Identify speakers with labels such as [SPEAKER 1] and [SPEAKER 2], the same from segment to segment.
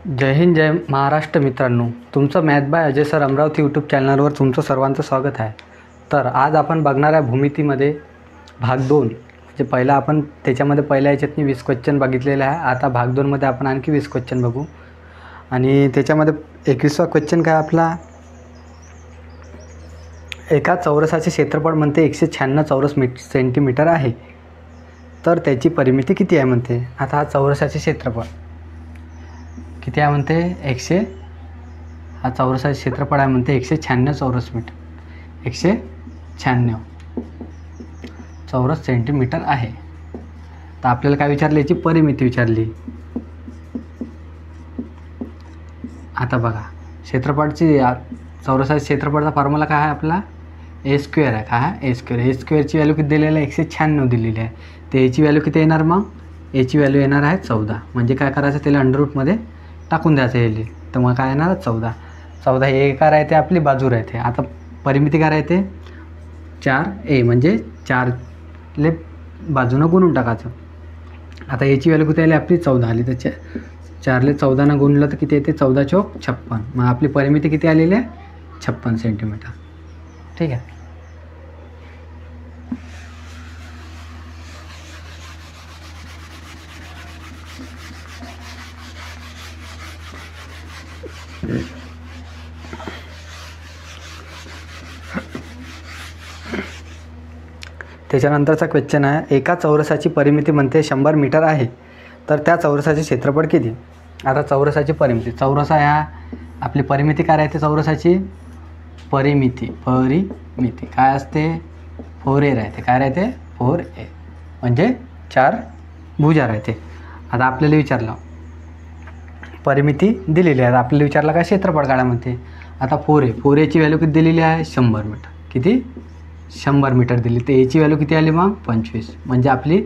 [SPEAKER 1] जय हिंद, जय महाराष्ट्र मित्रांनो. तुमचं math by Ajay sir Amravati YouTube चॅनलवर तुमचं सर्वांचं स्वागत आहे. तर आज आपण बघणार आहे भूमितीमध्ये भाग 2. म्हणजे पहिला आपण त्याच्यामध्ये पहिल्या याच्यातनी 20 क्वेश्चन बघितलेले आहे. आता भाग 2मध्ये आपण आणखी 20 क्वेश्चन बघू. आणि त्याच्यामध्ये 21वा क्वेश्चन काय आपला, एका चौरसाचे क्षेत्रफळ म्हणते 196 चौरस सेंटीमीटर आहे, तर त्याची परिमिती किती आहे म्हणते. आता हा चौरसाचे क्षेत्रफळ किती आहे म्हणते, हा चौरसाचे क्षेत्रफळ आहे म्हणते 196 चौरस मीटर, 196 चौरस सेंटीमीटर आहे. तर आपल्याला काय विचारले, याची परिमिती विचारली. आता बघा, क्षेत्रफळची चौरसाच्या क्षेत्रफळाचा फॉर्म्युला काय आहे आपला, ए स्क्वेअर आहे. काय आहे, ए स्क्वेअर. ए स्क्वेअरची व्हॅल्यू किती दिलेली आहे, 196 दिलेली आहे. तर याची व्हॅल्यू किती येणार, मग याची व्हॅल्यू येणार आहे 14. म्हणजे काय करायचं, त्याला अंडररूटमध्ये टाकून द्यायचं येईल. तर मग काय येणार 14 हे काय राहते, आपली बाजू राहते. आता परिमिती काय राहते, 4a म्हणजे 4ले बाजूनं गुणून टाकायचं. आता याची व्हॅल्यू किती आली, आपली 14 आली. तर 4ले 14नं गुणलं तर किती येते, 14 चौक 56. मग आपली परिमिती किती आलेली आहे, 56 सेंटीमीटर. ठीक आहे. त्याच्यानंतरचा क्वेश्चन आहे, एका चौरसाची परिमिती म्हणते 100 मीटर आहे, तर त्या चौरसाचे क्षेत्रफळ किती. आता चौरसाची परिमिती, चौरस ह्या आपली परिमिती काय राहते, चौरसाची परिमिती काय असते, 4a राहते. काय राहते, 4a म्हणजे 4 भुजा राहते. आता आपल्याला विचारलं, परिमिती दिलेली आहे. आपल्याला विचारलं काय, क्षेत्रफळ काढा म्हणते. आता 4aची व्हॅल्यू किती दिलेली आहे, 100 मीटर. किती, 100 मीटर दिली. तर एची व्हॅल्यू किती आली, मग 25. म्हणजे आपली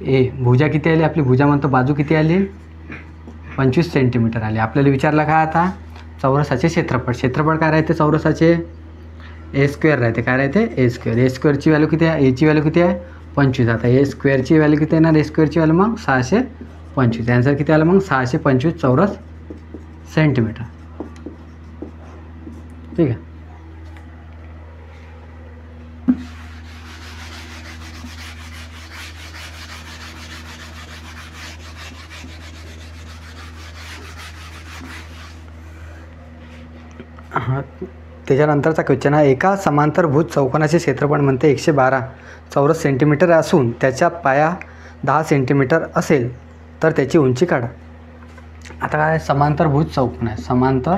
[SPEAKER 1] ए भुजा किती आली, आपली भुजा म्हणतो बाजू किती आली, 25 सेंटीमीटर आली. आपल्याला विचारलं काय, आता चौरसाचे क्षेत्रफळ काय राहते, चौरसाचे ए स्क्वेअर राहते. काय राहते, ए स्क्वेअर. ए स्क्वेअरची व्हॅल्यू किती आहे, एची व्हॅल्यू किती आहे, 25. आता ए स्क्वेअरची व्हॅल्यू किती येणार, ए स्क्वेअरची व्हॅल्यू मग 625. आन्सर किती आलं, मग 625 चौरस सेंटीमीटर. ठीक आहे. त्याच्यानंतरचा क्वेश्चन आहे, एका समांतरभुज चौकोनाचे क्षेत्रफळ म्हणते 112 चौरस सेंटीमीटर असून त्याच्या पाया 10 सेंटीमीटर असेल, तर त्याची उंची काढा. आता काय, समांतरभुज चौकोन आहे. समांतर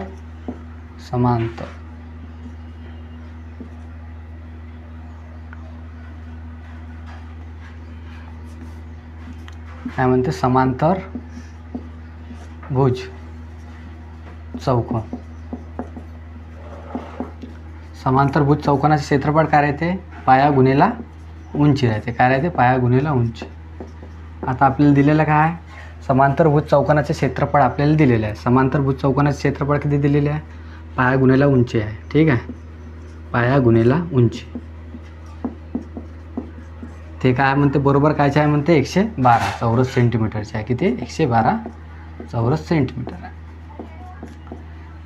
[SPEAKER 1] काय म्हणते, समांतरभुज चौकोन. समांतरभुज चौकोनाचे क्षेत्रफळ काय राहते, पाया गुणेला उंची राहते. काय राहते, पाया गुणेला उंची. आता आपल्याला दिलेलं काय, समांतरभुज चौकोनाचे क्षेत्रफळ आपल्याला दिलेले आहे. समांतरभुज चौकोनाचे क्षेत्रफळ किती दिलेले आहे, पाया गुणेला उंची आहे. ठीक आहे, पाया गुणेला उंची. ते काय म्हणते, बरोबर कायचे आहे म्हणते, 112 चौरस सेंटीमीटरचे आहे. किती, 112 चौरस सेंटीमीटर आहे.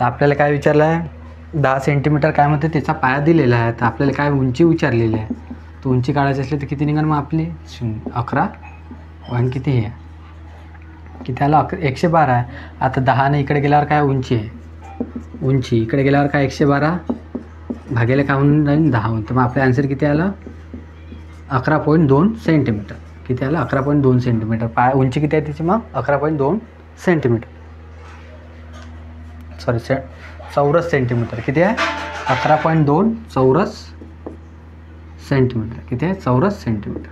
[SPEAKER 1] तर आपल्याला काय विचारलं आहे, 10 सेंटीमीटर काय म्हणते, त्याचा पाया दिलेला आहे. तर आपल्याला काय उंची विचारलेली आहे. तर उंची काढायची असली तर किती निघाल, मग आपली 11 वन किती आहे, किती आलं, 112 आहे. आता 10ने इकडे गेल्यावर काय उंची आहे, उंची इकडे गेल्यावर काय 112 भागेला काय होऊन जाईल, 10 होऊन. तर मग आपलं आन्सर किती आलं, 11.2 सेंटीमीटर. किती आलं, 11.2 सेंटीमीटर. पाय उंची किती आहे त्याची, मग 11.2 सेंटीमीटर. सॉरी, चौरस सेंटीमीटर. किती आहे, 11.2 चौरस सेंटीमीटर. किती आहे, चौरस सेंटीमीटर.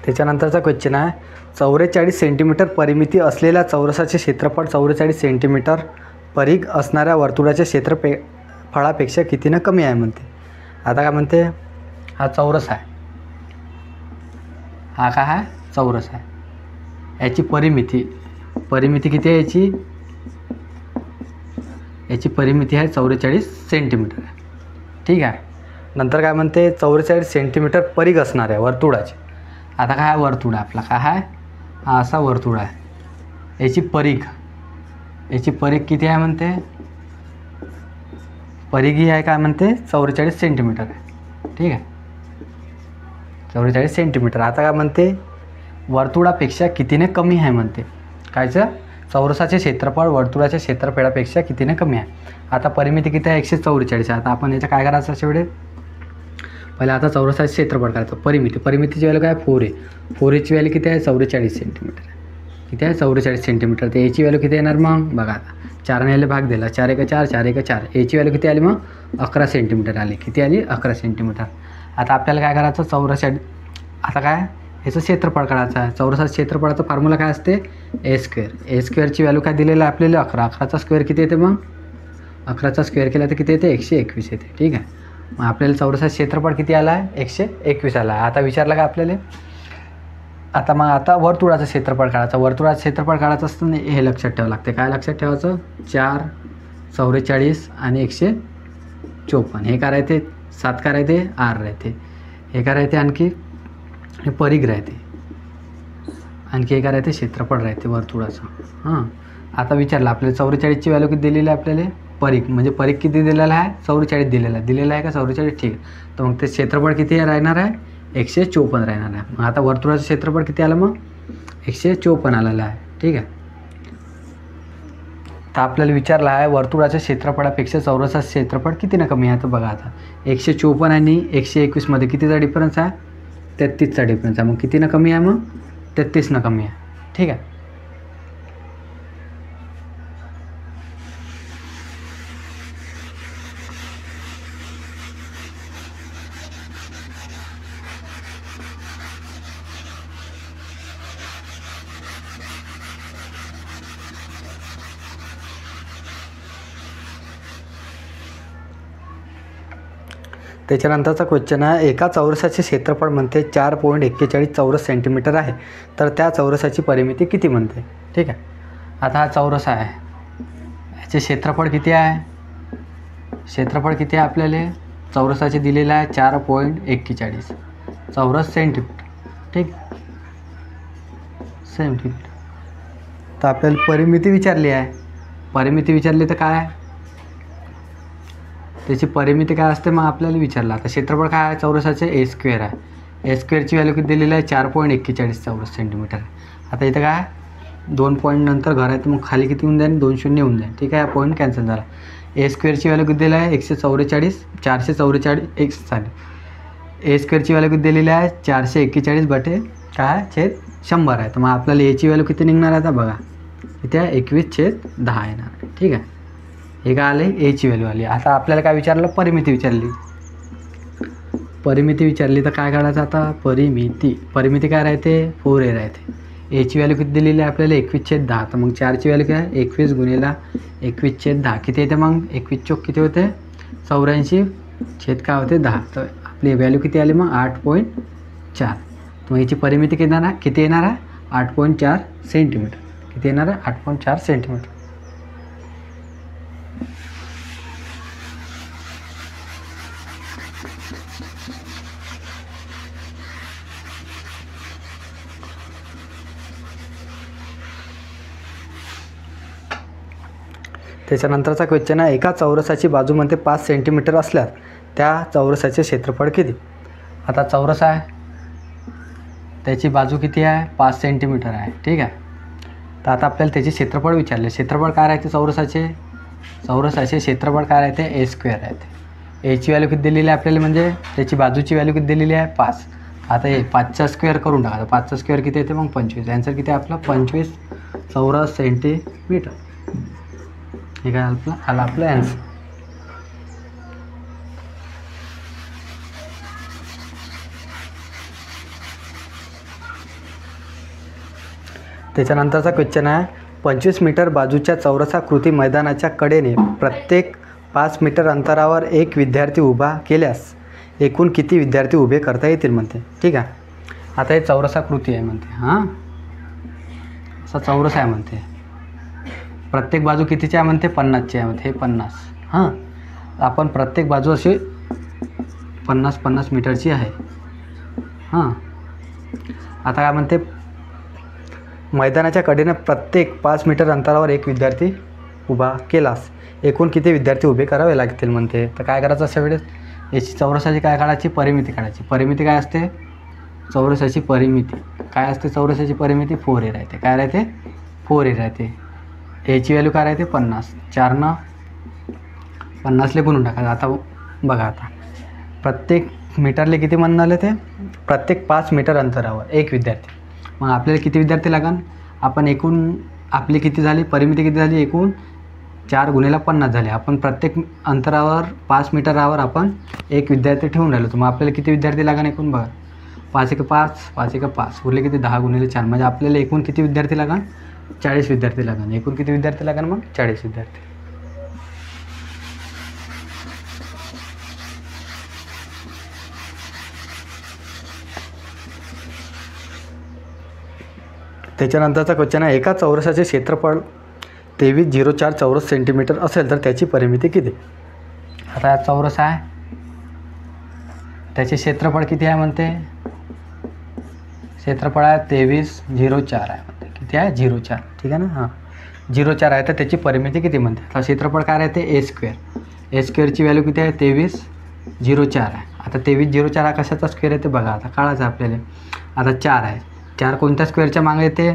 [SPEAKER 1] त्याच्यानंतरचा क्वेश्चन आहे, 44 सेंटीमीटर परिमिती असलेल्या चौरसाचे क्षेत्रफळ 44 सेंटीमीटर परिघ असणाऱ्या वर्तुळाच्या क्षेत्रफळापेक्षा कितीनं कमी आहे म्हणते. आता काय म्हणते, हा चौरस आहे, हा काय आहे, चौरस आहे. याची परिमिती किती आहे याची परिमिती आहे 44 सेंटीमीटर आहे. ठीक आहे. नंतर काय म्हणते 44 सेंटीमीटर परिघ असणार आहे वर्तुळाचे. आता काय वर्तुळ आहे आपला, काय आहे हा असा वर्तुळ आहे. याची परिघ किती आहे म्हणते, परिघ ही आहे काय म्हणते 44 सेंटीमीटर आहे. ठीक आहे, 44 सेंटीमीटर. आता काय म्हणते वर्तुळापेक्षा कितीने कमी आहे म्हणते. कायचं चौरसाचे क्षेत्रफळ वर्तुळाच्या क्षेत्रफळापेक्षा कितीने कमी आहे. आता परिमिती किती आहे 144. आता आपण याचं काय करायचं अशा वेळेस पहिले आता चौरसाचे क्षेत्रफळ करायचं. परिमितीची व्हॅल्यू काय 4 आहे. 4ची व्हॅल्यू किती आहे 44 सेंटीमीटर. किती आहे 44 सेंटीमीटर. तर याची व्हॅल्यू किती येणार मग बघा. आता 4ने याला भाग दिला, 4 1 4 4 1 4. याची व्हॅल्यू किती आली मग 11 सेंटीमीटर आली. किती आली 11 सेंटीमीटर. आता आपल्याला काय करायचं आता काय याचं क्षेत्रफळ काढायचं आहे. चौरसाचं क्षेत्रफळाचं फॉर्म्युला काय असते ए स्क्वेअरची व्हॅल्यू काय दिलेलं आहे आपल्याला 11. 11चा स्क्वेअर किती येते मग 11चा स्क्वेअर केला तर किती येते 121 येते. ठीक आहे. मग आपल्याला चौरसाचं क्षेत्रफळ किती आला आहे 121 आला. आता विचारलं का आपल्याला आता वर्तुळाचं क्षेत्रफळ काढायचं. वर्तुळाचं क्षेत्रफळ काढायचं असतं हे लक्षात ठेवावं लागते. काय लक्षात ठेवायचं 4 44 आणि 154. हे काय राहते 7 काय राहते आर राहते. हे काय राहते आणखी हे परिघ राहते. आणखी हे काय राहते क्षेत्रफळ राहते वर्तुळाचं. हां आता विचारलं आपल्याला 44ची व्हॅल्यू किती दिलेली आहे आपल्याला. परिघ किती दिलेला आहे 44 दिलेला आहे का 44. ठीक आहे. तर मग ते क्षेत्रफळ किती राहणार आहे 154 राहणार आहे. मग आता वर्तुळाचं क्षेत्रफळ किती आलं मग 154 आलेलं आहे. ठीक आहे. तर आपल्याला विचारलं आहे वर्तुळाच्या क्षेत्रफळापेक्षा चौरसाचं क्षेत्रफळ कितीनं कमी आहे. तर बघा आता 154 आणि 121 मध्ये कितीचा डिफरन्स आहे 33चा डिफरन्स आहे. मग कितीनं कमी आहे मग 33नं कमी आहे. ठीक आहे. त्याच्यानंतरचा क्वेश्चन आहे एका चौरसाचे क्षेत्रफळ म्हणते 4.41 चौरस सेंटीमीटर आहे. तर त्या चौरसाची परिमिती किती म्हणते. ठीक आहे. आता हा चौरस आहे, याचे क्षेत्रफळ किती आहे आपल्याला चौरसाचे दिलेलं आहे 4.41 चौरस सेंटीमीटर. ठीक सेंटीमीटर. तर आपल्याला परिमिती विचारली तर काय त्याची परिमिती काय असते मग आपल्याला विचारलं. आता क्षेत्रफळ काय आहे चौरसाचे ए स्क्वेअर आहे. ए स्क्वेअरची व्हॅल्यू किती दिलेली आहे 4.41 चौरस सेंटीमीटर. आता इथं काय 2 पॉईंट नंतर घर आहे तर मग खाली किती होऊन जाईल 2 शून्य होऊन जाईल. ठीक आहे. हा पॉईंट कॅन्सल झाला. ए स्क्वेअरची व्हॅल्यू किती दिली आहे 444 ए स्क्वेअरची व्हॅल्यू किती दिलेली आहे 441 बटे काय छेद 100 आहे. तर मग आपल्याला एची व्हॅल्यू किती निघणार आहे आता बघा इथे 21/10 येणार. ठीक आहे. हे काय आले एची व्हॅल्यू आली. आता आपल्याला काय विचारलं परिमिती विचारली तर काय काढायचं आता परिमिती काय राहते 4a राहते. एची व्हॅल्यू किती दिलेली आहे आपल्याला 21/10. तर मग 4ची व्हॅल्यू काय 21 गुणिले 21/10 किती येते मग 21 चोक किती होते 84 छेद काय होते 10. तर आपली व्हॅल्यू किती आली मग 8.4. मग याची परिमिती किती येणार आहे 8.4 सेंटीमीटर. किती येणार आहे 8.4 सेंटीमीटर. त्याच्यानंतरचा क्वेश्चन आहे एका चौरसाची बाजूमध्ये 5 सेंटीमीटर असल्यास त्या चौरसाचे क्षेत्रफळ किती. आता चौरस आहे त्याची बाजू किती आहे 5 सेंटीमीटर आहे. ठीक आहे. तर आता आपल्याला त्याचे क्षेत्रफळ विचारले. क्षेत्रफळ काय राहते चौरसाचे क्षेत्रफळ काय राहते ए स्क्वेअर राहते. एची व्हॅल्यू किती दिलेली आहे आपल्याला म्हणजे त्याची बाजूची व्हॅल्यू किती दिलेली आहे 5. आता हे 5चा स्क्वेअर करून टाका. 5चा स्क्वेअर किती येते मग 25. आन्सर किती आहे आपला 25 चौरस सेंटीमीटर. हे काय आला आपलं आन्सर. त्याच्यानंतरचा क्वेश्चन आहे 25 मीटर बाजूच्या चौरसाकृती मैदानाच्या कडेने प्रत्येक 5 मीटर अंतरावर एक विद्यार्थी उभा केल्यास एकूण किती विद्यार्थी उभे करता येतील म्हणते. ठीक आहे. आता हे चौरसाकृती आहे म्हणते. हां असा चौरस आहे म्हणते. प्रत्येक बाजू कितीची आहे म्हणते 50ची आहे म्हणते. हे 50 हां, आपण प्रत्येक बाजू अशी 50-50 मीटरची आहे. हां, आता काय म्हणते, मैदानाच्या कडेने प्रत्येक 5 मीटर अंतरावर एक विद्यार्थी उभा केलास एकूण किती विद्यार्थी उभे करावे लागतील म्हणते. तर काय करायचं अशा वेळेस, याची चौरसाची काय काढायची, परिमिती काढायची. परिमिती काय असते, चौरसाची परिमिती काय असते, चौरसाची परिमिती 4a राहते. काय राहते, 4a राहते. याची व्हॅल्यू काय राहते 50. 4 50ले गुणून टाकायचं. आता बघा, आता प्रत्येक मीटरले किती म्हणाले ते, प्रत्येक 5 मीटर अंतरावर एक विद्यार्थी. मग आपल्याला किती विद्यार्थी लागन, आपण एकूण आपली किती झाली, परिमिती किती झाली, एकूण 4 गुणिले 50 झाले. आपण प्रत्येक अंतरावर 5 मीटरावर आपण एक विद्यार्थी ठेवून राहिलो. तर मग आपल्याला किती विद्यार्थी लागन एकूण बघा, 5 × 5 5 × 5 उरले किती 10 गुणिले 4, म्हणजे आपल्याला एकूण किती विद्यार्थी लागन, 40 विद्यार्थी लागन. एकूण किती विद्यार्थी लागन मग 40 विद्यार्थी. त्याच्यानंतरचा क्वेश्चन आहे, एका चौरसाचे क्षेत्रफळ 2304 चौरस सेंटीमीटर असेल तर त्याची परिमिती किती. आता हा चौरस आहे, त्याचे क्षेत्रफळ किती आहे म्हणते, क्षेत्रफळ आहे 2304 आहे म्हणते. किती आहे 04, ठीक आहे ना. हां, 04 आहे, तर त्याची परिमिती किती म्हणते. आता क्षेत्रफळ काय राहते a². a² ची व्हॅल्यू किती आहे 2304 आहे. आता 2304 हा कशाचा स्क्वेअर आहे ते बघा, आता काढायचं आपल्याला. आता 4 आहे, 4 कोणत्या स्क्वेअरच्या मागे येते,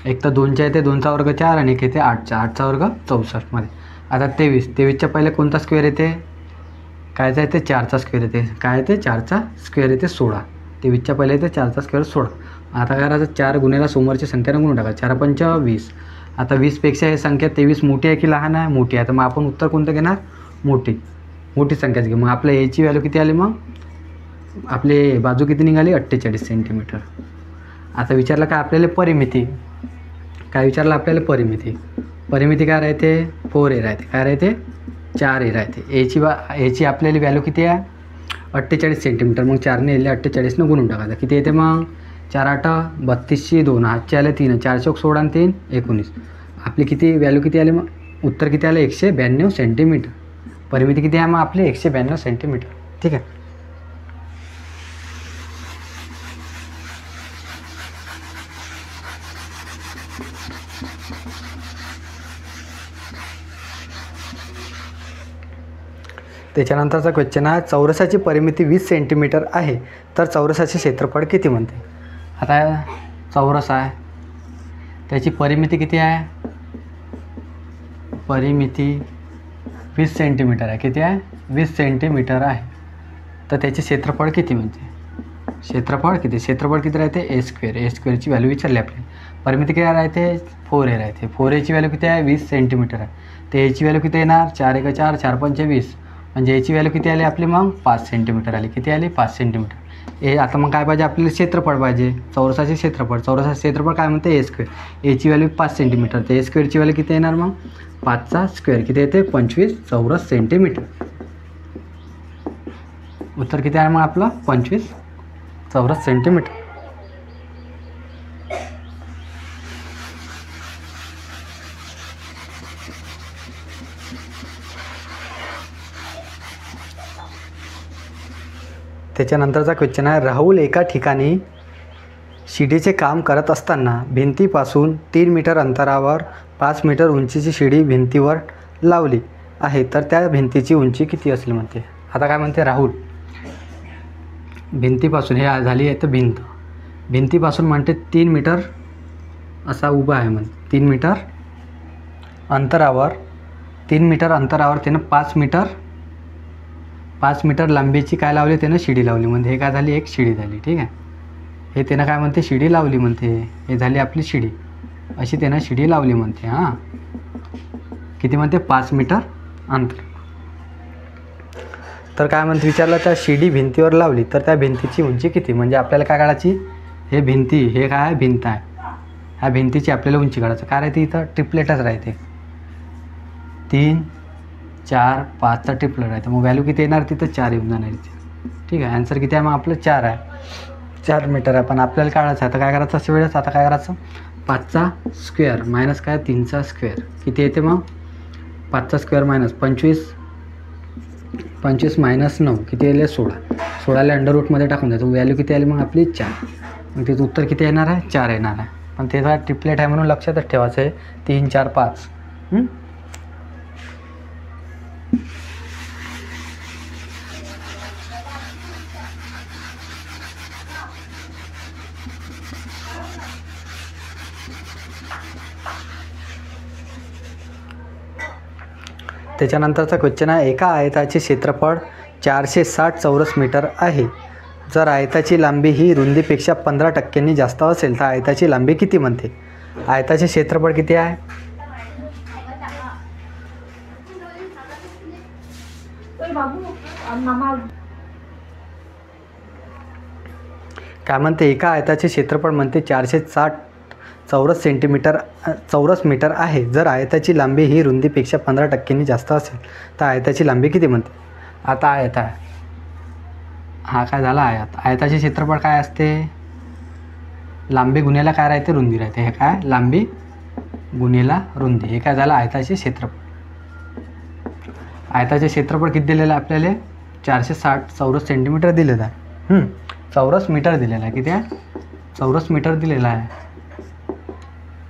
[SPEAKER 1] एक तर 2च्या येते, 2चा वर्ग 4 आणि एक येते 8चा, 8चा वर्ग 64 मध्ये. आता 23च्या पहिले कोणता स्क्वेअर येते, कायचा येते 4चा स्क्वेअर येते. काय येते 4चा स्क्वेअर येते 16. 23च्या पहिले येते 4चा स्क्वेअर 16. आता काय करायचं, 4 गुणिले समोरची संख्या गुणून टाका. 4 × 5 = 20. आता 20पेक्षा ही संख्या 23 मोठी आहे की लहान आहे, मोठी आहे. तर मग आपण उत्तर कोणतं घेणार, मोठी संख्याच घेऊ. मग आपल्या याची व्हॅल्यू किती आली, मग आपली बाजू किती निघाली 48 सेंटीमीटर. आता विचारलं काय आपल्याला परिमिती, काय विचारलं आपल्याला परिमिती काय राहते 4a राहते. काय राहते 4a राहते. याची आपल्याला व्हॅल्यू किती आहे 48 सेंटीमीटर. मग 4ने 48ने गुणून टाकायचं. किती येते मग 4 × 8 = 32. 2 हातचे आले 3, 4 × 16 आणि 3 19. आपली किती व्हॅल्यू किती आली, मग उत्तर किती आलं 192 सेंटीमीटर. परिमिती किती आहे मग आपली 192 सेंटीमीटर. ठीक आहे. त्याच्यानंतरचा क्वेश्चन आहे, चौरसाची परिमिती 20 सेंटीमीटर आहे तर चौरसाचे क्षेत्रफळ किती म्हणते. आता चौरस आहे, त्याची परिमिती किती आहे, परिमिती 20 सेंटीमीटर आहे. किती आहे 20 सेंटीमीटर आहे. तर त्याचे क्षेत्रफळ किती म्हणते, क्षेत्रफळ किती राहते a². ची व्हॅल्यू विचारली आपली. परिमिती किती राहते 4a राहते. 4a ची व्हॅल्यू किती आहे 20 सेंटीमीटर आहे. तर याची व्हॅल्यू किती येणार 4 × 4 4 × 5 = 20. म्हणजे याची व्हॅल्यू किती आली आपली, मग 5 सेंटीमीटर आली. किती आली 5 सेंटीमीटर. हे आता मग काय पाहिजे आपल्याला, क्षेत्रफळ पाहिजे. चौरसाचे क्षेत्रफळ काय म्हणते a². याची व्हॅल्यू 5 सेंटीमीटर. तर a² ची व्हॅल्यू किती येणार मग 5चा स्क्वेअर. किती येते 25 चौरस सेंटीमीटर. उत्तर किती आहे मग आपलं 25 चौरस सेंटीमीटर. त्याच्यानंतरचा क्वेश्चन आहे, राहुल एका ठिकाणी शिडीचे काम करत असताना भिंतीपासून 3 मीटर अंतरावर 5 मीटर उंचीची शिडी भिंतीवर लावली आहे तर त्या भिंतीची उंची किती असेल म्हणते. आता काय म्हणते, राहुल भिंतीपासून, हे झाली आहे तर भिंतीपासून म्हणते 3 मीटर असा उभा आहे म्हणते. 3 मीटर अंतरावर त्यानं 5 मीटर लांबीची काय लावली, त्यानं शिडी लावली. म्हणजे हे काय झाली, एक शिडी झाली. ठीक आहे. हे त्यानं काय म्हणते शिडी लावली म्हणते. हे झाली आपली शिडी, अशी त्यानं शिडी लावली म्हणते. हां, किती म्हणते 5 मीटर अंतर. तर काय म्हणते विचारलं, त्या शिडी भिंतीवर लावली तर त्या भिंतीची उंची किती. म्हणजे आपल्याला काय काढायची, हे भिंती, हे काय आहे भिंत आहे, ह्या भिंतीची आपल्याला उंची काढायचं. काय राहते इथं ट्रिपलेटच राहते. 3 4 5चा ट्रिपलेट राहते. मग व्हॅल्यू किती येणार तिथं 4 येऊन जाणार इथे. ठीक आहे. आन्सर किती आहे मग आपलं 4 आहे. 4 मीटर आहे. पण आपल्याला काढायचं आहे. आता काय करायचं अशा वेळेस, आता काय करायचं 5चा स्क्वेअर मायनस काय 3चा स्क्वेअर किती येते मग 5चा स्क्वेअर मायनस 25, 25 मायनस 9 किती येईल 16, 16ला अंडररूटमध्ये टाकून द्यायचं. व्हॅल्यू किती आली मग आपली 4. मग त्याचं उत्तर किती येणार आहे 4 येणार आहे. पण त्याचा ट्रिपलेट आहे म्हणून लक्षातच ठेवायचं आहे 3, 4, 5. त्याच्यानंतरचा क्वेश्चन आहे एका आयताचे क्षेत्रफळ 460 चौरस मीटर आहे. जर आयताची लांबी ही रुंदीपेक्षा 15% जास्त असेल तर आयताची लांबी किती म्हणते. आयताचे क्षेत्रफळ किती आहे काय म्हणते एका आयताचे क्षेत्रफळ म्हणते 460 चौरस मीटर आहे. जर आयताची लांबी ही रुंदीपेक्षा 15% जास्त असेल तर आयताची लांबी किती म्हणते. आता आयत आहे हा काय झाला आयत. आयताचे क्षेत्रफळ काय असते लांबी गुन्हेला काय राहते रुंदी राहते. हे काय लांबी गुन्हेला रुंदी हे काय झालं आयताचे क्षेत्रफळ. आयताचे क्षेत्रफळ किती दिलेलं आहे आपल्याला 460 चौरस सेंटीमीटर दिलेलं आहे. चौरस मीटर दिलेलं आहे किती आहे चौरस मीटर दिलेलं आहे.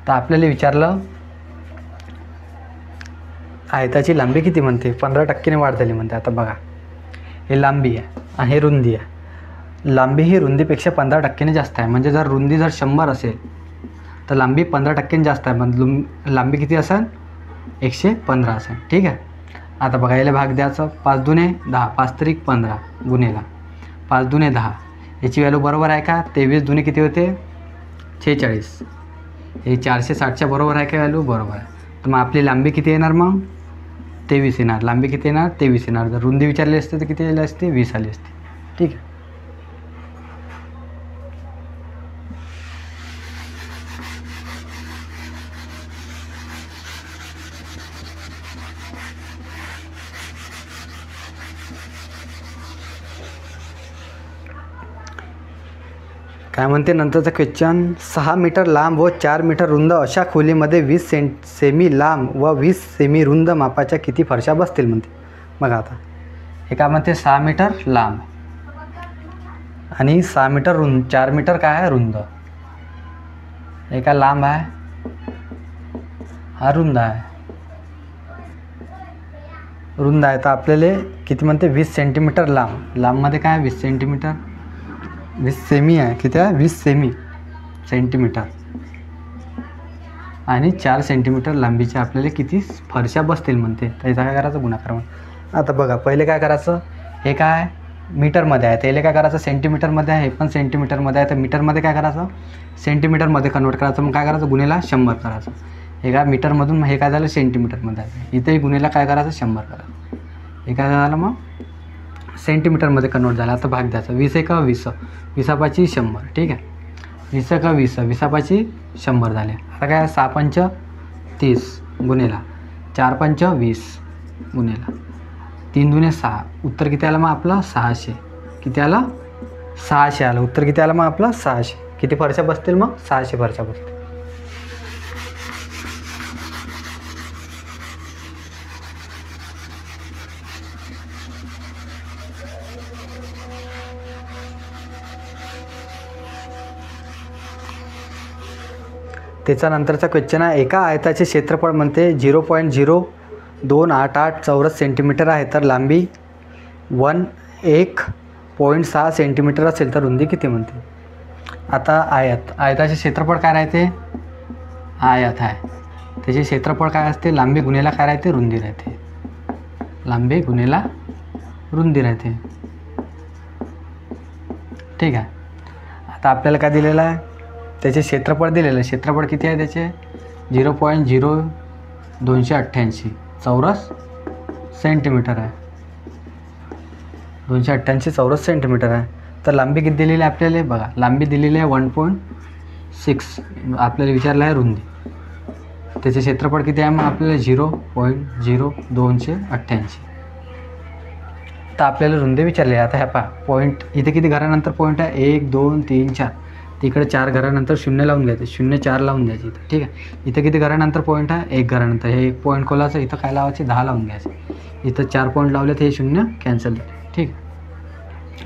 [SPEAKER 1] तर आपल्याला विचारलं आयताची लांबी किती म्हणते 15% वाढ झाली म्हणते. आता बघा हे लांबी आहे आणि हे रुंदी आहे. लांबी ही रुंदीपेक्षा 15% जास्त आहे. म्हणजे जर रुंदी जर 100 असेल तर लांबी 15% जास्त आहे. म्हणजे लांबी किती असेल 115 असेल. ठीक आहे. आता बघा याला भाग द्यायचं 5 दुने 10 5 त्रिक 15 गुन्हेला 5 दुने 10 याची व्हॅल्यू बरोबर आहे का 23 दुने किती होते 46. हे 460च्या बरोबर आहे का व्हॅल्यू बरोबर आहे. तर मग आपली लांबी किती येणार मग 23 येणार. लांबी किती येणार 23 येणार. जर रुंदी विचारली असते तर किती आली असते 20 आली असते. ठीक आहे. काय म्हणते नंतरचा क्वेश्चन 6 मीटर लांब व 4 मीटर रुंद अशा खोलीमध्ये 20 सेमी लांब व 20 सेमी रुंद मापाच्या किती फरशा बसतील म्हणते. बघा आता हे काय म्हणते 6 मीटर लांब आणि 6 मीटर रुंद 4 मीटर काय आहे रुंद. हे काय लांब आहे हा रुंद आहे रुंद आहे. तर आपल्याला किती म्हणते 20 सेंटीमीटर लांब. लांबमध्ये काय 20 सेंटीमीटर 20 सेमी आहे किती आहे 20 सेंटीमीटर आणि 4 सेंटीमीटर लांबीच्या आपल्याला किती फरशा बसतील म्हणते. त्याचा काय करायचं गुणाकार म्हणून. आता बघा पहिले काय करायचं हे काय मीटरमध्ये आहे त्याला काय करायचं सेंटीमीटरमध्ये आहे. हे पण सेंटीमीटरमध्ये आहे तर मीटरमध्ये काय करायचं सेंटीमीटरमध्ये कन्वर्ट करायचं. मग काय करायचं गुन्हेला 100 करायचं. हे काय मीटरमधून हे काय झालं सेंटीमीटरमध्ये आहे. इथेही गुन्हेला काय करायचं 100 करायचं. हे काय झालं मग सेंटीमीटरमध्ये कन्वर्ट झाला. आता भाग द्यायचा 20 एका 20 20पाची 100. ठीक आहे 20 एका 20 20पाची 100 झाले. आता काय 6 पंच 30 गुन्हेला 4 पंच 20 गुन्हेला 3 दुने 6. उत्तर किती आलं मग आपलं 600. किती आलं 600 आलं उत्तर किती आलं मग आपलं 600. किती फरशा बसतील मग 600 फरशा बसतील. त्याच्यानंतरचा क्वेश्चन आहे एका आयताचे क्षेत्रफळ म्हणते 0.0288 चौरस सेंटीमीटर आहे तर लांबी 1.6 सेंटीमीटर असेल तर रुंदी किती म्हणते. आता आयताचे क्षेत्रफळ काय राहते आयत आहे त्याचे क्षेत्रफळ काय असते लांबी गुन्हेला काय राहते रुंदी राहते. लांबी गुन्हेला रुंदी राहते. ठीक आहे. आता आपल्याला काय दिलेलं आहे त्याचे क्षेत्रफळ दिलेलं आहे. क्षेत्रफळ किती आहे त्याचे 0.0288 चौरस सेंटीमीटर आहे. 288 चौरस सेंटीमीटर आहे. तर लांबी किती दिलेली आहे आपल्याला बघा लांबी दिलेली आहे 1.6. आपल्याला विचारलं आहे रुंदी. त्याचे क्षेत्रफळ किती आहे मग आपल्याला 0.0288. तर आपल्याला रुंदी विचारली. आता ह्या पहा पॉईंट इथे किती घरानंतर पॉईंट आहे 1 2 3 4 तिकडे 4 घरानंतर 0 लावून घ्यायचं, 0 4 लावून द्यायची इथं, ठीक आहे. इथं किती घरानंतर पॉईंट आहे, 1 घरानंतर. हे 1 पॉईंट खोलायचं, इथं काय लावायचे, 10 लावून घ्यायचं. इथं 4 पॉईंट लावले तर हे 0 कॅन्सल झाले, ठीक आहे.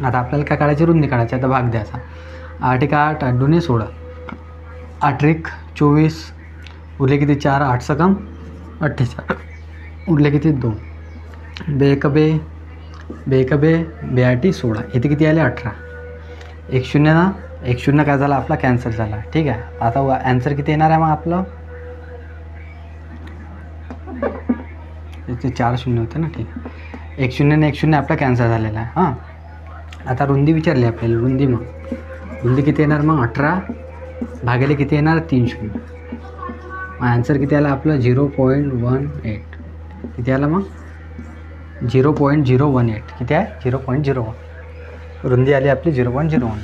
[SPEAKER 1] आता आपल्याला काय काढायची, रुंदी काढायची. आता भाग द्यायचा. 8 × 8 8 2 16, 8 × 24 उरले किती, 4, 8 सकम 48 उरले किती, 2. 2 × 2 2 × 2 2 8 16, इथे किती आले, 18. 1 0 ना, 1 0 काय झाला आपला, कॅन्सल झाला, ठीक आहे. आता ॲन्सर किती येणार आहे मग आपलं, इथे 4 0 होते ना, ठीक आहे. 1 0 ने 1 0 आपला कॅन्सल झालेला आहे. हां, आता रुंदी विचारली आपल्याला, रुंदी. मग रुंदी किती येणार, मग 18 भागिले किती येणार, 3 0. मग ॲन्सर किती आला आपलं, 0.18. किती आला मग, 0.018. किती आहे, 0.01. रुंदी आली आपली 0.01.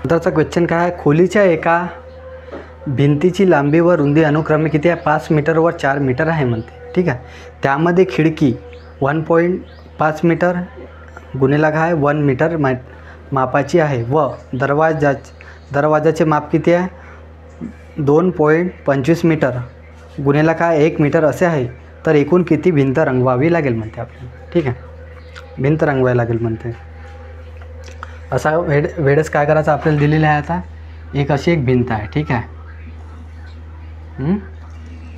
[SPEAKER 1] नंतरचा क्वेश्चन काय आहे, खोलीच्या एका भिंतीची लांबी व रुंदी अनुक्रमे किती आहे, 5 मीटर व 4 मीटर आहे म्हणते, ठीक आहे. त्यामध्ये खिडकी 1.5 मीटर गुणिले काय 1 मीटर मापाची आहे व दरवाजाचे माप किती आहे, 2.25 मीटर गुणिले काय 1 मीटर असे आहे. तर एकूण किती भिंत रंगवावी लागेल म्हणते आपल्याला, ठीक आहे. भिंत रंगवावी लागेल म्हणते. असा वेळेस काय करायचं आपल्याला दिलेलं आहे. आता अशी एक भिंत आहे, ठीक आहे.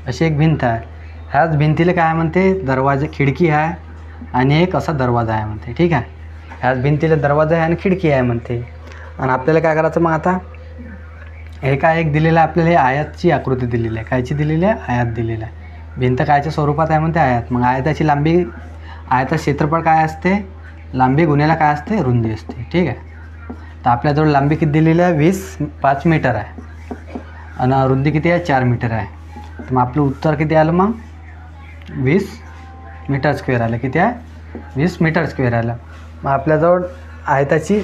[SPEAKER 1] अशी एक भिंत आहे. ह्याच भिंतीला काय म्हणते, खिडकी आहे आणि एक असा दरवाजा आहे म्हणते, ठीक आहे. ह्याच भिंतीला दरवाजा आहे आणि खिडकी आहे म्हणते. आणि आपल्याला काय करायचं मग, आता हे काय एक दिलेलं आहे आपल्याला, हे आयतची आकृती दिलेली आहे. कायची दिलेली आहे, आयत दिलेलं आहे. भिंत कायच्या स्वरूपात आहे म्हणते, आयत. मग आयताची लांबी, आयताचं क्षेत्रफळ काय असते, लांबी गुणिले काय असते, रुंदी असते, ठीक आहे. तर आपल्याजवळ लांबी किती दिलेली आहे, 5 मीटर आहे आणि रुंदी किती आहे, 4 मीटर आहे. तर मग आपलं उत्तर किती आलं, मग 20 मीटर स्क्वेअर आलं. किती आहे, 20 मीटर स्क्वेअर आलं. मग आपल्याजवळ आयताची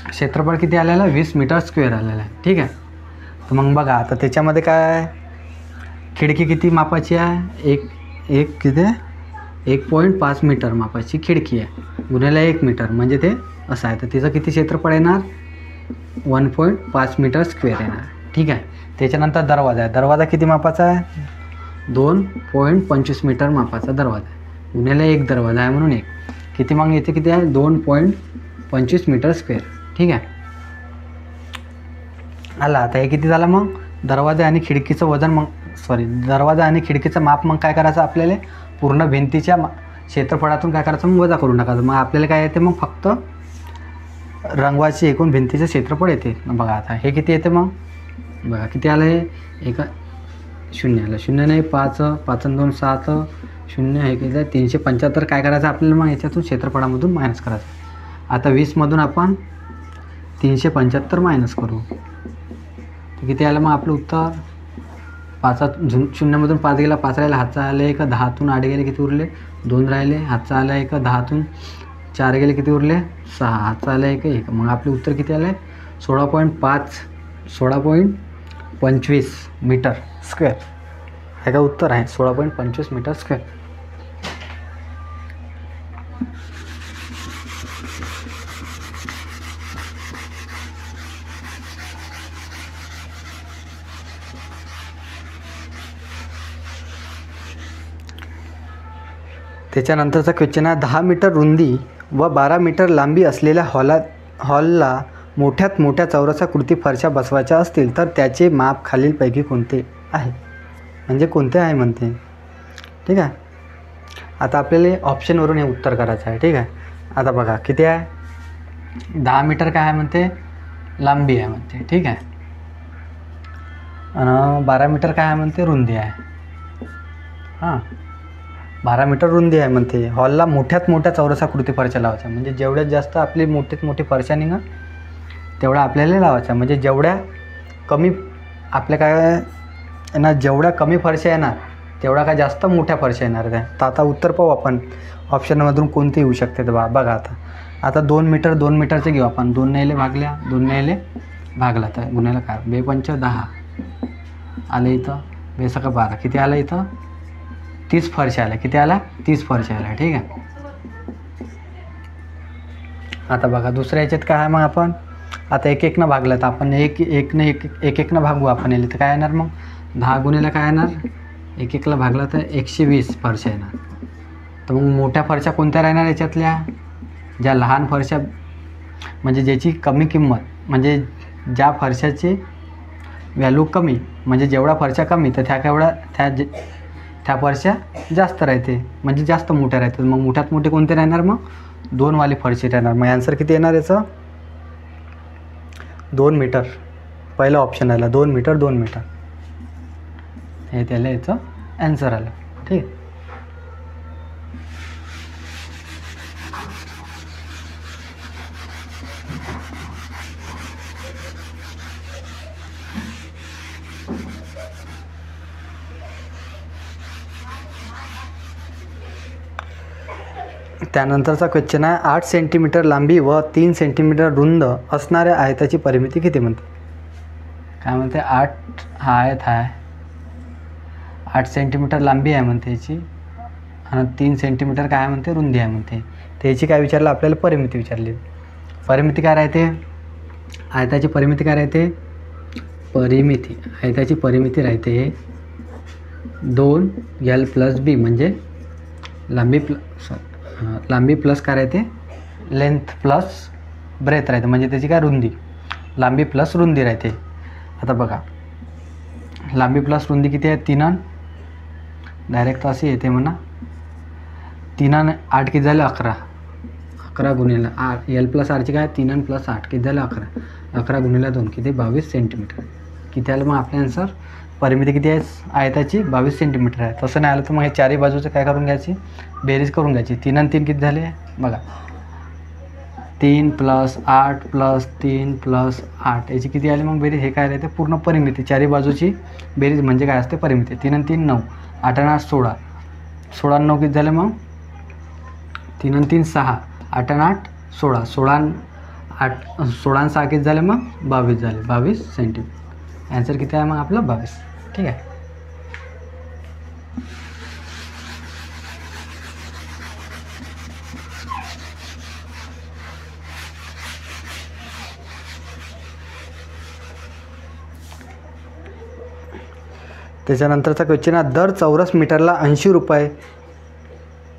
[SPEAKER 1] क्षेत्रफळ किती आलेलं आहे, 20 मीटर स्क्वेअर आलेलं आहे, ठीक आहे. तर मग बघा आता त्याच्यामध्ये काय आहे, खिडकी किती मापाची आहे, एक किती आहे, 1.5 मीटर मापाची खिडकी आहे गुणिले 1 मीटर म्हणजे ते असं आहे. तर तिचं किती क्षेत्रफळ येणार, 1.5 मीटर स्क्वेअर येणार, ठीक आहे. त्याच्यानंतर दरवाजा आहे. दरवाजा किती मापाचा आहे, 2.25 मीटर मापाचा दरवाजा आहे गुणिले 1 दरवाजा आहे म्हणून 1. किती मग येते, किती आहे, 2.25 मीटर स्क्वेअर, ठीक आहे. आला. आता हे किती झालं मग, दरवाजा आणि खिडकीचं वजन, मग दरवाजा आणि खिडकीचं माप मग काय करायचं आपल्याला, पूर्ण भिंतीच्या क्षेत्रफळातून काय करायचं, मग वजा करून टाकायचं. मग आपल्याला काय येते, मग फक्त रंगवाची एकूण भिंतीचं क्षेत्रफळ येते. बघा आता हे किती येते, मग बघा किती आलं, हे 0 आलं. 0 नाही 5 आणि 2 7 0 हे किती आहे, 375. काय करायचं आपल्याला, मग याच्यातून क्षेत्रफळामधून मायनस करायचं. आता 20मधून आपण 375 मायनस करू. तर किती आलं मग आपलं उत्तर, 0मधून 5 गेला, 5 राहिला, हातचा आला 1, 10तून 8 गेले किती उरले, 2 राहिले, हातचा आला 1, 10तून 4 गेले किती उरले, 6, हातचा आला 1. मग आपले उत्तर किती आले, 16.25 मीटर स्क्वेअर. हे का उत्तर आहे, 16.25 मीटर स्क्वेअर. त्याच्यानंतरचा क्वेश्चन आहे, 10 मीटर रुंदी व 12 मीटर लांबी असलेल्या हॉलला मोठ्यात मोठ्या चौरसाकृती फरशा बसवायच्या असतील तर त्याचे माप खालीलपैकी कोणते आहे, म्हणजे कोणते आहे म्हणते, ठीक आहे. आता आपल्याला ऑप्शनवरून हे उत्तर करायचं आहे, ठीक आहे. आता बघा किती आहे, 10 मीटर काय आहे म्हणते, लांबी आहे म्हणते, ठीक आहे. आणि 12 मीटर काय आहे म्हणते, रुंदी आहे. हां, 12 मीटर रुंदी आहे म्हणते. हॉलला मोठ्यात मोठ्या चौरसाकृती फरशा लावायच्या, म्हणजे जेवढ्यात जास्त आपली मोठीत मोठी फरशा निघा तेवढा आपल्याला लावायचा. म्हणजे जेवढ्या कमी आपल्या काय ना, जेवढ्या कमी फरशा येणार तेवढा काय जास्त मोठ्या फरशा येणार त्या. तर आता उत्तर पाहू आपण ऑप्शनमधून कोणते येऊ शकते. तर बघा आता आता 2 मीटर 2 मीटरचे घेऊ आपण. 2 नेले भागल्या, 2 नेले भागला तर गुन्ह्याला काय 2 पंच 10 आले इथं, 2 सका 12 किती आलं इथं 30 फरशा आल्या. किती आला 30 फरशा आल्या. ठीक आहे. आता बघा दुसऱ्या याच्यात काय आहे मग आपण आता 1 1 भागलं तर आपण 1 1 भागू आपण याला तर काय येणार मग 10 गुन्ह्याला काय येणार 1 1 भागला तर 120 फरशा येणार. तर मग मोठ्या फरशा कोणत्या राहणार याच्यातल्या ज्या लहान फरशा म्हणजे ज्याची कमी किंमत म्हणजे ज्या फरशाची व्हॅल्यू कमी म्हणजे जेवढा फरशा कमी तर त्या फरशा जास्त राहते म्हणजे जास्त मोठ्या राहते. मग मोठ्यात मोठे कोणते राहणार मग 2 वाले फरशे राहणार. मग आन्सर किती येणार याचं 2 मीटर. पहिलं ऑप्शन आलं 2 मीटर 2 मीटर हे त्याला याचं ॲन्सर आलं. ठीक. त्यानंतरचा क्वेश्चन आहे 8 सेंटीमीटर लांबी व 3 सेंटीमीटर रुंद असणाऱ्या आयताची परिमिती किती म्हणते. काय म्हणते 8 हा आयत आहे 8 सेंटीमीटर लांबी आहे म्हणते याची आणि 3 सेंटीमीटर काय म्हणते रुंदी आहे म्हणते. त्याची काय विचारलं आपल्याला परिमिती विचारली. परिमिती काय राहते आयताची परिमिती काय राहते आयताची परिमिती राहते 2L + B म्हणजे लांबी प्लस काय राहते लेंथ प्लस ब्रेथ राहते म्हणजे त्याची काय रुंदी लांबी प्लस रुंदी राहते. आता बघा लांबी प्लस रुंदी किती आहे 3 डायरेक्ट अशी येते म्हणा 3 8 किती झाले 11 गुणिले L + R ची काय 3 + 8 किती झाले 11 गुणिले 2 किती 22 सेंटीमीटर. किती आलं मग आपल्या आन्सर परिमिती किती आहे आयताची 22 सेंटीमीटर आहे. तसं नाही आलं तर मग हे चारही बाजूचं काय करून घ्यायची बेरीज करून घ्यायची. 3 आणि 3 किती झाले बघा 3 + 8 + 3 + 8 याची किती आली मग बेरीज. हे काय राहते पूर्ण परिमिती चारही बाजूची बेरीज म्हणजे काय असते परिमिती. 3 आणि 3 9 8 आणि 8 16 16 आणि 9 किती झाले मग 3 आणि 3 6 8 आणि 8 16 16 आणि 6 किती झाले मग 22 झाले 22 सेंटीमीटर. ॲन्सर किती आहे मग आपलं 22. ठीक आहे. त्याच्यानंतरचा क्वेश्चन आहे दर चौरस मीटरला 80 रुपये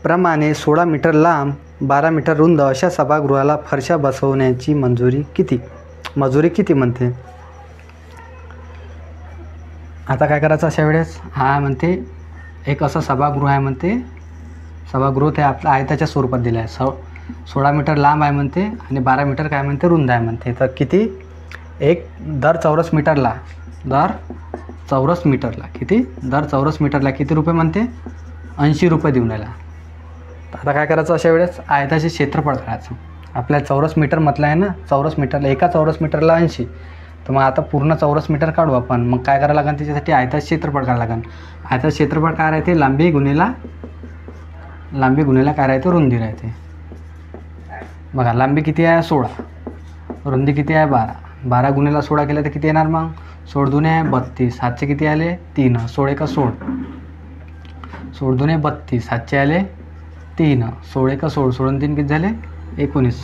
[SPEAKER 1] प्रमाणे 16 मीटर लांब 12 मीटर रुंद अशा सभागृहाला फरशा बसवण्याची मजुरी किती म्हणते. आता काय करायचं अशा वेळेस हा म्हणते एक असं सभागृह आहे म्हणते सभागृह ते आपल्या आयताच्या स्वरूपात दिलं आहे 16 मीटर लांब आहे म्हणते आणि 12 मीटर काय म्हणते रुंद आहे म्हणते. तर किती दर चौरस मीटरला किती रुपये म्हणते 80 रुपये देऊन राहिला. आता काय करायचं अशा वेळेस आयताचे क्षेत्रफळ काढायचं. आपल्या चौरस मीटर म्हटलं आहे ना चौरस मीटरला एका चौरस मीटरला 80 तर मग आता पूर्ण चौरस मीटर काढू आपण. मग काय करावं लागेल त्याच्यासाठी आयताचे क्षेत्रफळ काढावं लागेल. आयताचे क्षेत्रफळ काय राहते लांबी गुणिला काय राहते रुंदी राहते. बघा लांबी किती आहे 16 रुंदी किती आहे 12 गुणिला 16 केलं तर किती येणार मग 16 दुने 32 हातचे किती आले 3 16 1 16 16 दुने 32 हातचे आले 3 16 1 16 16 3 किती झाले 19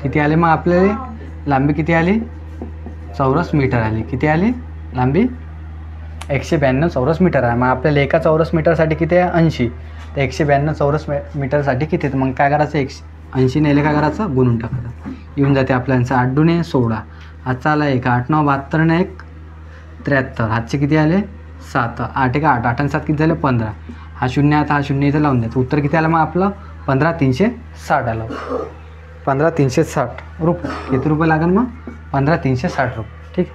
[SPEAKER 1] किती आले मग आपल्याला लांबी किती आली चौरस मीटर आली. किती आली लांबी 192 चौरस मीटर आहे. मग आपल्याला एका चौरस मीटरसाठी किती आहे 80 तर 192 चौरस मीटरसाठी किती तर मग काय करायचं 80 नेले काय करायचं गुणून टाकायचं येऊन जाते आपल्याला 8 दुने 16 हातचा आला 1 8 9 72 ने 1 73 हातचे किती आले 7 8 1 8 8 आणि 7 किती झाले 15 हा 0 आता हा 0 इथं लावून द्यायचं. उत्तर किती आलं मग आपलं 15360 आलं 15360 रुपये. किती रुपये लागेल मग 15360 रुपये. ठीक.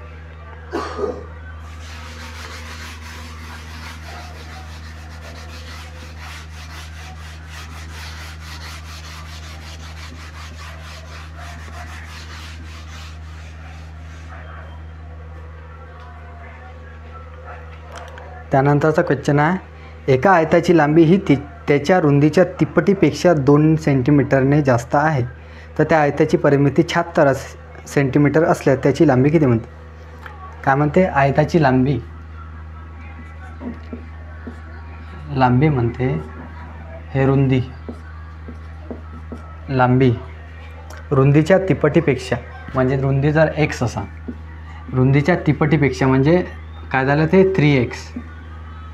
[SPEAKER 1] त्यानंतरचा क्वेश्चन आहे एका आयताची लांबी ही त्याच्या रुंदीच्या तिप्पटीपेक्षा 2 सेंटीमीटरने जास्त आहे तर त्या आयताची परिमिती 76 सेंटीमीटर असल्यास त्याची लांबी किती म्हणते? काय म्हणते? आयताची लांबी म्हणते हे लांबी रुंदीच्या तिपटीपेक्षा, म्हणजे रुंदी जर x असा, रुंदीच्या तिपटीपेक्षा म्हणजे काय झालं ते 3x,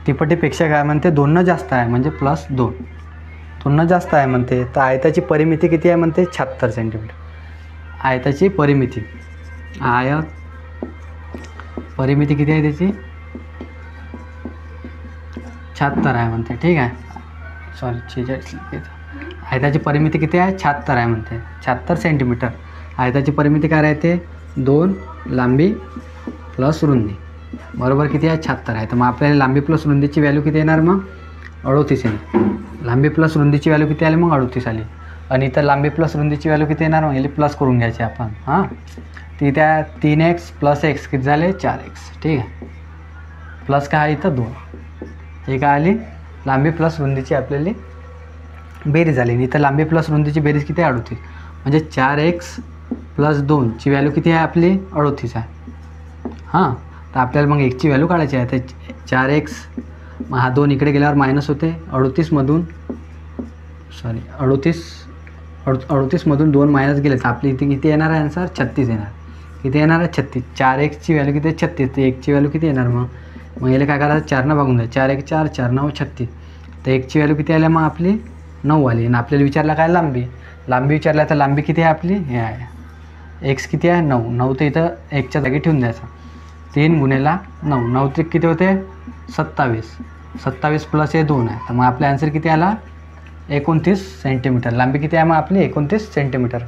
[SPEAKER 1] तिपटीपेक्षा काय म्हणते 2 जास्त आहे म्हणजे +2, 2 जास्त आहे म्हणते. तर आयताची परिमिती किती आहे म्हणते? 76 सेंटीमीटर. आयताची परिमिती किती आहे त्याची? 76 आहे म्हणते. ठीक आहे, सॉरी 46. आयताची परिमिती किती आहे? 76 आहे म्हणते. 76 सेंटीमीटर. आयताची परिमिती काय राहते? 2 लांबी प्लस रुंदी बरोबर किती आहे? 76 आहे. तर मग आपल्याला लांबी प्लस रुंदीची व्हॅल्यू किती येणार? मग 38 येईल. लांबी प्लस रुंदीची व्हॅल्यू किती आली? मग 38 आली. आणि इथं लांबी प्लस रुंदीची व्हॅल्यू किती येणार? मग याला प्लस करून घ्यायची आपण. हां, ती त्या 3x + x किती झाले? 4x. ठीक आहे, प्लस काय इथं 2. हे काय आली? लांबी प्लस रुंदीची आपल्याला बेरीज झाली. इथं लांबी प्लस रुंदीची बेरीज किती आहे? 38. म्हणजे 4x + 2 ची व्हॅल्यू किती आहे आपली? 38 आहे. हां, तर आपल्याला मग x ची व्हॅल्यू काढायची आहे. तर 4x, मग हा 2 इकडे गेल्यावर मायनस होते. 38मधून 2 मायनस गेले तर आपली इथे किती येणार आहे आन्सर? 36 येणार. किती येणार आहे? 36. 4x ची व्हॅल्यू किती आहे? 36. तर 1 ची व्हॅल्यू किती येणार? मग याला काय करायचं? 4 भागून द्या. 4 1 4, 4 9 36. तर 1 ची व्हॅल्यू किती आली? मग आपली 9 आली. आणि आपल्याला विचारला काय? लांबी विचारल्या. तर लांबी किती आहे आपली? हे आहे x किती आहे? 9. 9 तर इथं 1च्या जागी ठेवून द्यायचा. 3 × 9. 9 ते किती होते? 27. 27 प्लस हे 2 आहे. तर मग आपला आन्सर किती आला? 29 सेंटीमीटर. लांबी किती आहे मग आपली? 29 सेंटीमीटर.